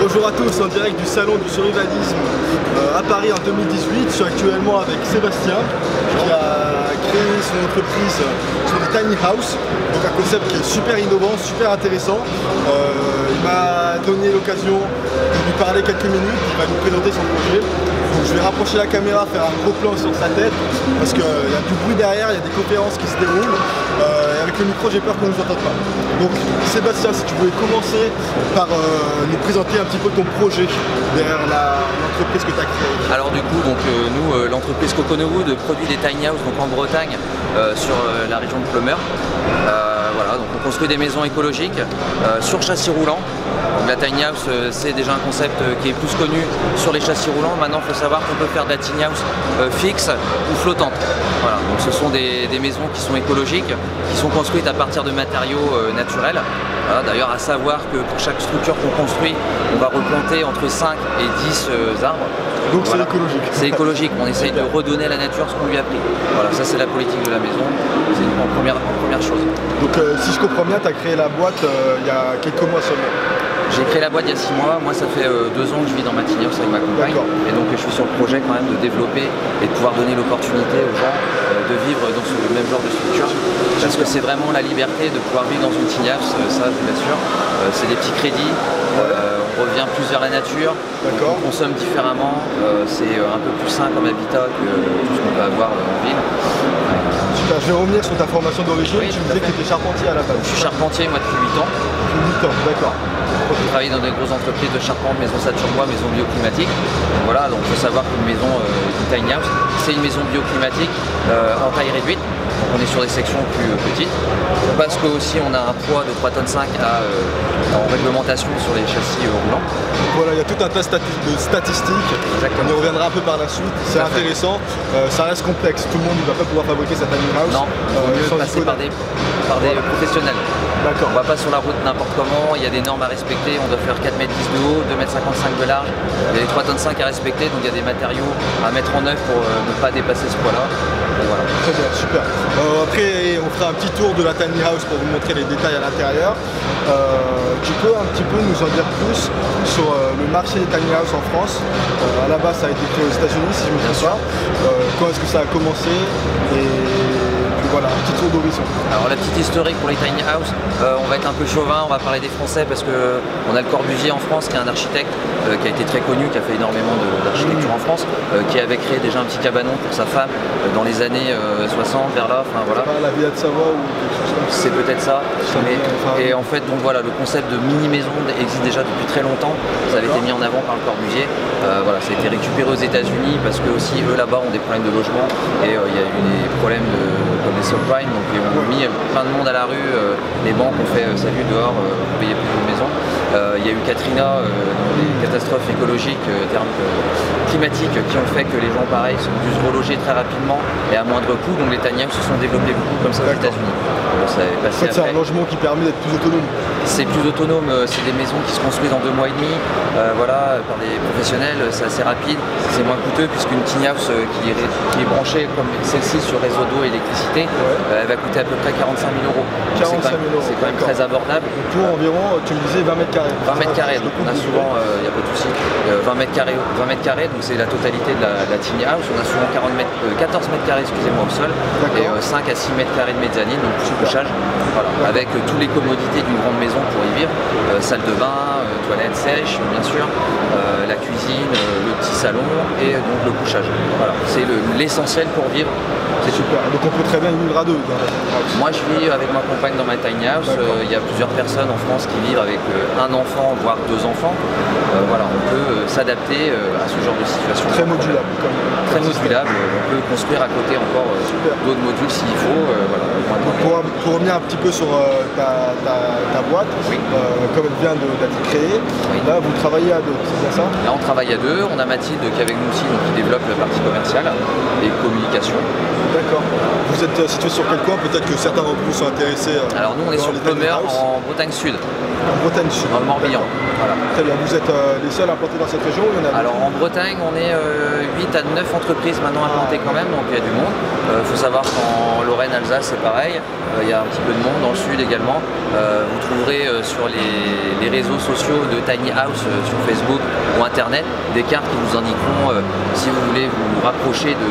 Bonjour à tous, en direct du salon du survivalisme à Paris en 2018. Je suis actuellement avec Sébastien qui a créé son entreprise sur des tiny house, donc un concept qui est super innovant, super intéressant. Il m'a donné l'occasion de lui parler quelques minutes, il va nous présenter son projet. Donc je vais rapprocher la caméra, faire un gros plan sur sa tête parce qu'il y a du bruit derrière, il y a des conférences qui se déroulent. Avec le micro, j'ai peur qu'on ne nous entende pas. Donc Sébastien, si tu voulais commencer par nous présenter un petit peu ton projet derrière l'entreprise que tu as créée. Alors du coup, nous, l'entreprise Coconowood produit des tiny house donc en Bretagne sur la région de Pleumeur. Voilà, donc on construit des maisons écologiques sur châssis roulant. Donc, la tiny house, c'est déjà un concept qui est plus connu sur les châssis roulants. Maintenant, il faut savoir qu'on peut faire de la tiny house fixe ou flottante. Voilà, donc ce sont des maisons qui sont écologiques, qui sont construites à partir de matériaux naturels. Voilà, d'ailleurs, à savoir que pour chaque structure qu'on construit, on va replanter entre 5 et 10 arbres. Donc voilà. C'est écologique. C'est écologique, on essaye de redonner à la nature ce qu'on lui a pris. Voilà, ça c'est la politique de la maison, c'est en première chose. Donc si je comprends bien, tu as créé la boîte il y a quelques mois seulement. J'ai créé la boîte il y a 6 mois, moi ça fait 2 ans que je vis dans ma tiny house avec ma compagne. Et donc je suis sur le projet quand même de développer et de pouvoir donner l'opportunité aux gens de vivre dans le même genre de structure. Parce que c'est vraiment la liberté de pouvoir vivre dans une tiny house, ça je vous l'assure. C'est des petits crédits, on revient plus vers la nature, on consomme différemment, c'est un peu plus sain comme habitat que tout ce qu'on peut avoir en ville. Super, je vais revenir sur ta formation d'origine, tu me disais que tu étais charpentier à la base. Je suis charpentier moi depuis 8 ans. Depuis 8 ans, d'accord. Je travaille dans des grosses entreprises de charpente, maison Saturbois, maison bioclimatique. Donc voilà, donc il faut savoir qu'une maison une tiny house, c'est une maison bioclimatique en taille réduite. Donc on est sur des sections plus petites. Parce que aussi on a un poids de 3,5 tonnes en réglementation sur les châssis roulants. Voilà, il y a tout un tas de statistiques. Exactement. On y reviendra un peu par la suite. C'est intéressant. Ça reste complexe. Tout le monde ne va pas pouvoir fabriquer sa tiny house. Non, il vaut mieux passer par des professionnels. D'accord. On va pas sur la route n'importe comment, il y a des normes à respecter, on doit faire 4,10 m de haut, 2,55 m de large, il y a les 3,5 tonnes à respecter, donc il y a des matériaux à mettre en œuvre pour ne pas dépasser ce poids-là. Voilà. Très bien, super. Après, on fera un petit tour de la tiny house pour vous montrer les détails à l'intérieur. Tu peux un petit peu nous en dire plus sur le marché des tiny house en France. À la base, ça a été créé aux États-Unis, si je me trompe pas. Quand est-ce que ça a commencé voilà, un petit tour d'horizon. Alors la petite historique pour les tiny house, on va être un peu chauvin, on va parler des Français parce qu'on a le Corbusier en France qui est un architecte qui a été très connu, qui a fait énormément d'architecture en France, qui avait créé déjà un petit cabanon pour sa femme dans les années 60 vers là, enfin voilà. La Villa de Savoie ou quelque chose comme ça. C'est peut-être ça. Et en fait donc voilà, le concept de mini-maison existe déjà depuis très longtemps, ça avait été mis en avant par le Corbusier. Voilà, ça a été récupéré aux États-Unis parce que aussi eux là-bas ont des problèmes de logement et il y a eu des problèmes comme les subprimes, donc ils ont mis plein de monde à la rue, les banques ont fait salut dehors, vous payez plus de maison. Il y a eu Katrina, les catastrophes écologiques, climatiques qui ont fait que les gens pareil sont dû se reloger très rapidement et à moindre coût, donc les tiny houses se sont développés beaucoup comme ça aux États-Unis. En fait, c'est un logement qui permet d'être plus autonome. C'est plus autonome, c'est des maisons qui se construisent en 2 mois et demi, voilà, par des professionnels, c'est assez rapide, c'est moins coûteux puisqu'une tiny house qui est branchée comme celle-ci sur réseau d'eau et électricité, elle va coûter à peu près 45 000 €. 45 000 €. C'est quand même très abordable. Pour environ, tu me disais 20 mètres carrés. 20 mètres carrés, donc on a souvent, il n'y a pas de souci, 20 mètres carrés, donc c'est la totalité de la tiny house. On a souvent 14 mètres carrés, excusez-moi, au sol, et 5 à 6 mètres carrés de mezzanine, donc plus couchage, voilà, avec toutes les commodités d'une grande maison pour y vivre, salle de bain, toilette sèche, bien sûr, la cuisine, le petit salon et donc le couchage. Voilà, c'est l'essentiel pour vivre. C'est super, donc on peut très bien vivre à deux dans la tiny house. Moi je vis avec ma compagne dans ma tiny house, il y a plusieurs personnes en France qui vivent avec un enfant, voire 2 enfants. Voilà, on peut s'adapter à ce genre de situation. Très modulable. Très modulable, on peut construire à côté encore d'autres modules s'il faut. Voilà, pour revenir un petit peu sur ta boîte, comme elle vient d'être créée, là vous travaillez à 2, c'est bien ça? Là on travaille à 2, on a Mathilde qui est avec nous aussi, donc qui développe la partie commerciale et communication. D'accord. Vous êtes situé sur quel coin? Peut-être que certains d'entre vous sont intéressés. Alors nous on est sur Pleumeur en Bretagne Sud. En Bretagne Sud. Dans le Morbihan. Voilà. Très bien. Vous êtes les seuls implantés dans cette région ou il y en a? Alors en Bretagne on est 8 à 9 entreprises maintenant implantées quand même, donc il y a du monde. Il faut savoir qu'en Lorraine, Alsace c'est pareil. Il y a un petit peu de monde dans le sud également. Vous trouverez sur les réseaux sociaux de Tiny House sur Facebook ou internet des cartes qui vous indiqueront si vous voulez vous rapprocher de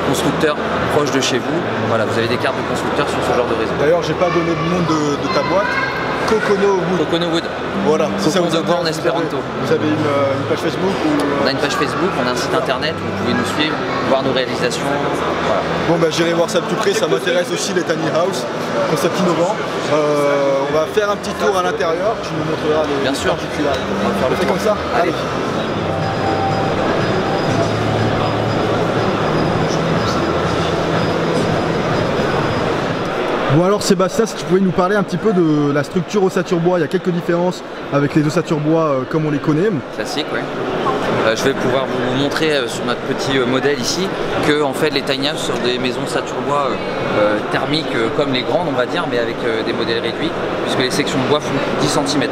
constructeurs proches de chez vous. Voilà, vous avez des cartes de constructeurs sur ce genre de réseau. D'ailleurs, j'ai pas donné le nom de ta boîte. Cocono Wood. Cocono Wood. Voilà, si ça vous de bois en espéranto. Vous avez une page Facebook ou... On a une page Facebook, on a un site internet, vous pouvez nous suivre, voir nos réalisations. Voilà. Bon bah j'irai voir ça de plus près, ça m'intéresse aussi les tiny house, concept innovant. On va faire un petit tour à l'intérieur, tu nous montreras les particularités. On fait comme ça. Allez. Bon alors Sébastien, si tu pouvais nous parler un petit peu de la structure ossature bois, il y a quelques différences avec les ossatures bois comme on les connaît. Classique, oui. Je vais pouvoir vous montrer sur notre petit modèle ici que en fait les tiny house sont des maisons ossature bois thermiques comme les grandes on va dire, mais avec des modèles réduits puisque les sections de bois font 10 cm.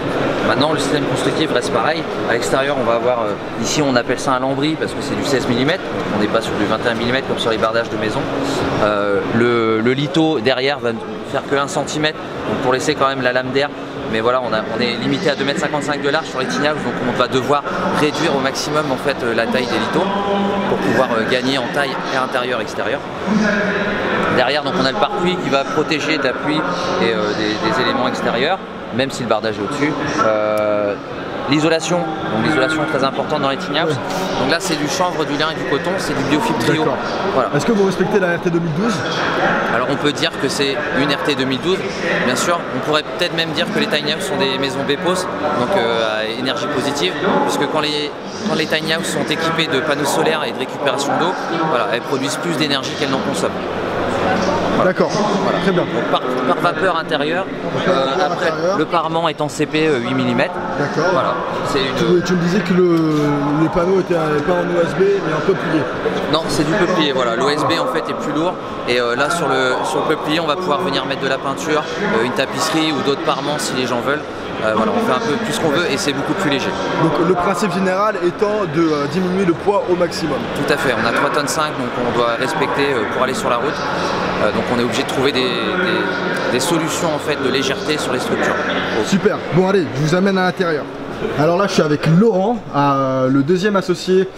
Maintenant le système constructif reste pareil. À l'extérieur on va avoir, ici on appelle ça un lambris parce que c'est du 16 mm, on n'est pas sur du 21 mm comme sur les bardages de maison. Le litho derrière va faire que 1 cm, donc pour laisser quand même la lame d'air. Mais voilà, on est limité à 2,55 m de large sur les tiny house, donc on va devoir réduire au maximum en fait la taille des lithos pour pouvoir gagner en taille et intérieur extérieur. Derrière, donc on a le pare-pluie qui va protéger de la pluie et des éléments extérieurs, même si le bardage est au-dessus. L'isolation, donc l'isolation très importante dans les tiny house. Donc là c'est du chanvre, du lin et du coton, c'est du biofibre trio. Voilà. Est-ce que vous respectez la RT 2012? Alors on peut dire que c'est une RT 2012, bien sûr. On pourrait peut-être même dire que les tiny house sont des maisons BEPOS, donc à énergie positive, puisque quand les tiny house sont équipées de panneaux solaires et de récupération d'eau, voilà, elles produisent plus d'énergie qu'elles n'en consomment. Voilà. D'accord, voilà. Très bien. Donc par vapeur intérieure, après le parement est en CP 8 mm. D'accord. Voilà. Tu me disais que les panneaux étaient pas en OSB mais un peu plié. Non, c'est du peuplier, voilà. L'OSB en fait est plus lourd et là sur le peuplier on va pouvoir venir mettre de la peinture, une tapisserie ou d'autres parements si les gens veulent. Voilà, on fait un peu plus ce qu'on veut et c'est beaucoup plus léger. Donc le principe général étant de diminuer le poids au maximum. Tout à fait, on a 3,5 tonnes donc on doit respecter pour aller sur la route. Donc on est obligé de trouver des solutions en fait de légèreté sur les structures. Super, bon allez, je vous amène à l'intérieur. Alors là je suis avec Laurent, le deuxième associé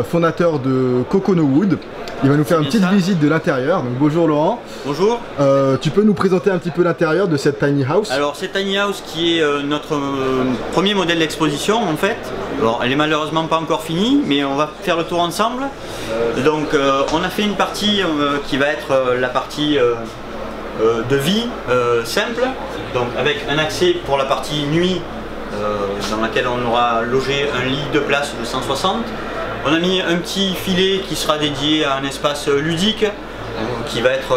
fondateur de Cocono Wood. Il va nous faire une petite visite de l'intérieur. Donc bonjour Laurent. Bonjour. Tu peux nous présenter un petit peu l'intérieur de cette tiny house? Alors cette tiny house qui est notre premier modèle d'exposition en fait. Alors elle est malheureusement pas encore finie, mais on va faire le tour ensemble. Donc on a fait une partie qui va être la partie de vie simple, donc avec un accès pour la partie nuit dans laquelle on aura logé un lit de place de 160. On a mis un petit filet qui sera dédié à un espace ludique qui va être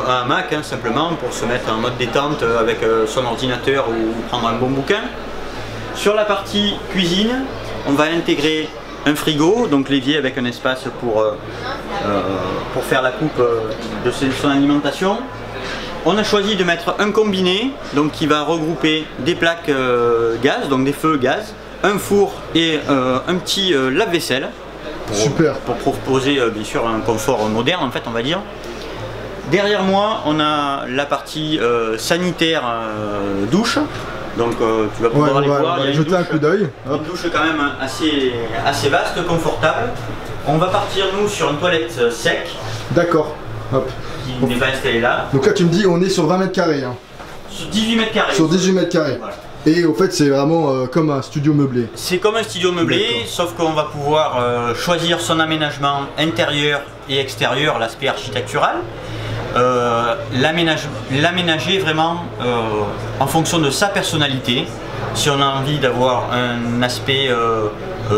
un hamac hein, simplement pour se mettre en mode détente avec son ordinateur ou prendre un bon bouquin. Sur la partie cuisine, on va intégrer un frigo, donc l'évier avec un espace pour faire la coupe de son alimentation. On a choisi de mettre un combiné donc qui va regrouper des plaques gaz, donc des feux gaz, un four et un petit lave-vaisselle. Super. Pour proposer bien sûr un confort moderne en fait on va dire. Derrière moi on a la partie sanitaire douche. Donc tu vas pouvoir aller voir. On va jeter un coup d'œil. Une douche quand même assez vaste, confortable. On va partir nous sur une toilette sec. D'accord. Hop. Qui n'est pas installée là. Donc là tu me dis on est sur 20 mètres carrés. Hein. Sur 18 mètres carrés. Sur 18 mètres carrés. Voilà. Et au fait c'est vraiment comme un studio meublé. C'est comme un studio meublé, sauf qu'on va pouvoir choisir son aménagement intérieur et extérieur, l'aspect architectural. L'aménager vraiment en fonction de sa personnalité. Si on a envie d'avoir un aspect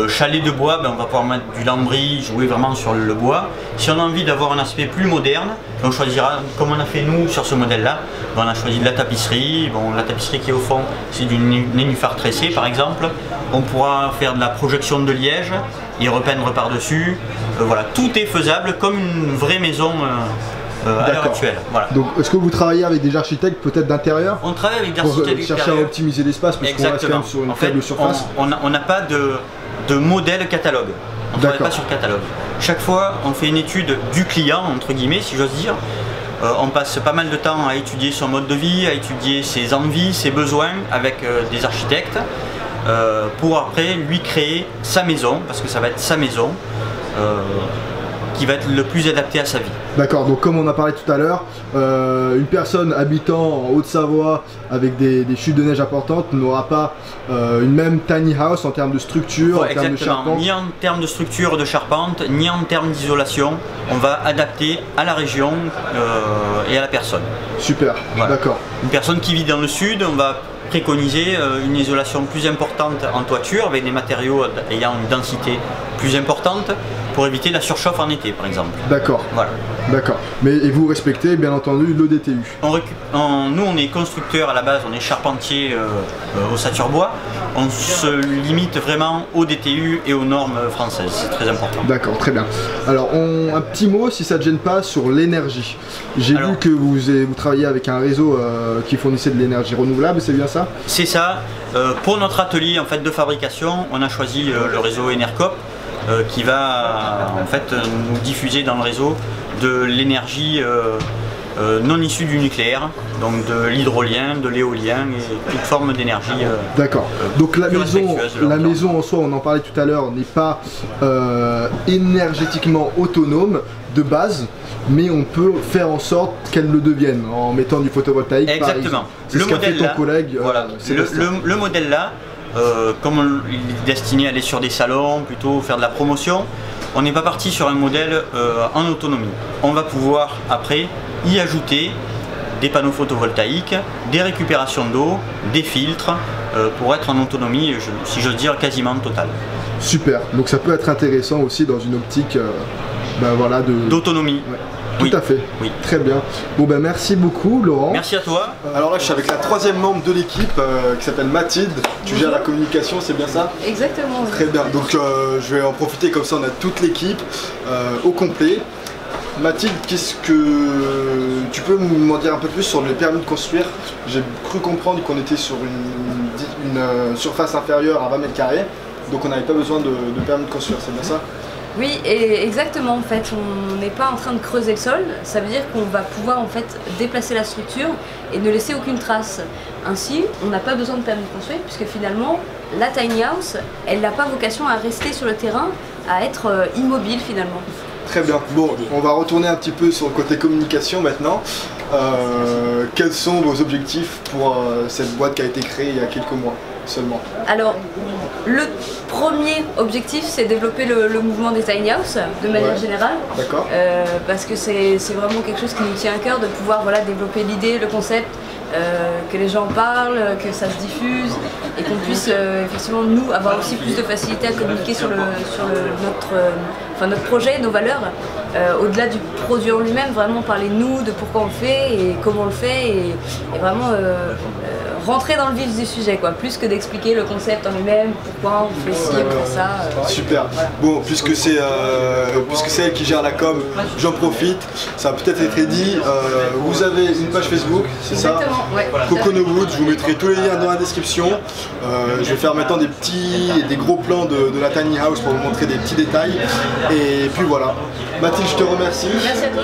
chalet de bois, ben on va pouvoir mettre du lambris, jouer vraiment sur le bois. Si on a envie d'avoir un aspect plus moderne, on choisira, comme on a fait nous sur ce modèle là, ben on a choisi de la tapisserie. Bon, la tapisserie qui est au fond, c'est du nénuphar tressé par exemple. On pourra faire de la projection de liège et repeindre par dessus. Voilà, tout est faisable comme une vraie maison à l'heure actuelle. Voilà. Donc est-ce que vous travaillez avec des architectes peut-être d'intérieur? On travaille avec des architectes d'intérieur. Chercher à optimiser l'espace parce qu'on reste quand même sur une faible surface. On n'a pas de modèle catalogue. On ne travaille pas sur catalogue. Chaque fois on fait une étude du client entre guillemets si j'ose dire. on passe pas mal de temps à étudier son mode de vie, à étudier ses envies, ses besoins avec des architectes pour après lui créer sa maison, parce que ça va être sa maison qui va être le plus adapté à sa vie. D'accord, donc comme on a parlé tout à l'heure, une personne habitant en Haute-Savoie avec des chutes de neige importantes n'aura pas une même tiny house en termes de structure, en termes de charpente. Ni en termes de structure de charpente, ni en termes d'isolation. On va adapter à la région et à la personne. Super, voilà. D'accord. Une personne qui vit dans le sud, on va préconiser une isolation plus importante en toiture avec des matériaux ayant une densité plus importante pour éviter la surchauffe en été par exemple. D'accord. Voilà. D'accord. Et vous respectez bien entendu l'ODTU. Nous on est constructeur à la base, on est charpentier au Saturbois. On se limite vraiment au DTU et aux normes françaises, c'est très important. D'accord, très bien. Alors un petit mot si ça ne te gêne pas sur l'énergie. J'ai vu que vous travaillez avec un réseau qui fournissait de l'énergie renouvelable, c'est bien ça? C'est ça. Pour notre atelier en fait, de fabrication, on a choisi le réseau Enercop qui va en fait nous diffuser dans le réseau de l'énergie non issue du nucléaire, donc de l'hydrolien, de l'éolien et toute forme d'énergie. D'accord. Donc la maison en soi, on en parlait tout à l'heure, n'est pas énergétiquement autonome de base, mais on peut faire en sorte qu'elle le devienne en mettant du photovoltaïque. Exactement. Le modèle là, collègue, voilà. Le modèle là, comme il est destiné à aller sur des salons, plutôt faire de la promotion, on n'est pas parti sur un modèle en autonomie. On va pouvoir après y ajouter des panneaux photovoltaïques, des récupérations d'eau, des filtres, pour être en autonomie, si j'ose dire, quasiment totale. Super, donc ça peut être intéressant aussi dans une optique voilà, d'autonomie. Ouais. Tout à fait, oui. Très bien. Bon ben merci beaucoup Laurent. Merci à toi. Alors là je suis avec la troisième membre de l'équipe qui s'appelle Mathilde. Tu gères la communication, c'est bien ça? Exactement. Très bien, donc je vais en profiter comme ça on a toute l'équipe au complet. Mathilde, qu'est-ce que tu peux m'en dire un peu plus sur les permis de construire? J'ai cru comprendre qu'on était sur une surface inférieure à 20 mètres carrés, donc on n'avait pas besoin de permis de construire, c'est bien ça? Oui, et exactement, en fait, on n'est pas en train de creuser le sol, ça veut dire qu'on va pouvoir en fait déplacer la structure et ne laisser aucune trace. Ainsi, on n'a pas besoin de permis de construire puisque finalement, la tiny house, elle n'a pas vocation à rester sur le terrain, à être immobile finalement. Très bien. Bon, on va retourner un petit peu sur le côté communication maintenant. Quels sont vos objectifs pour cette boîte qui a été créée il y a quelques mois seulement? Alors, le premier objectif, c'est développer le mouvement des tiny house de manière générale. D'accord. Parce que c'est vraiment quelque chose qui nous tient à cœur de pouvoir développer l'idée, le concept, que les gens parlent, que ça se diffuse et qu'on puisse effectivement nous avoir aussi plus de facilité à communiquer sur notre projet, nos valeurs, au-delà du produit en lui-même, vraiment parler de nous, de pourquoi on le fait et comment on le fait et vraiment rentrer dans le vif du sujet, quoi, plus que d'expliquer le concept en lui-même, pourquoi on fait ci, on fait ça. Super. Voilà. Bon, puisque c'est elle qui gère la com, j'en profite. Ça a peut-être été dit. Vous avez une page Facebook, c'est ça? Exactement. Ouais. Coconowoods, je vous mettrai tous les liens dans la description. Je vais faire maintenant des petits et des gros plans de la tiny house pour vous montrer des petits détails. Et puis voilà. Mathilde, je te remercie. Merci à toi.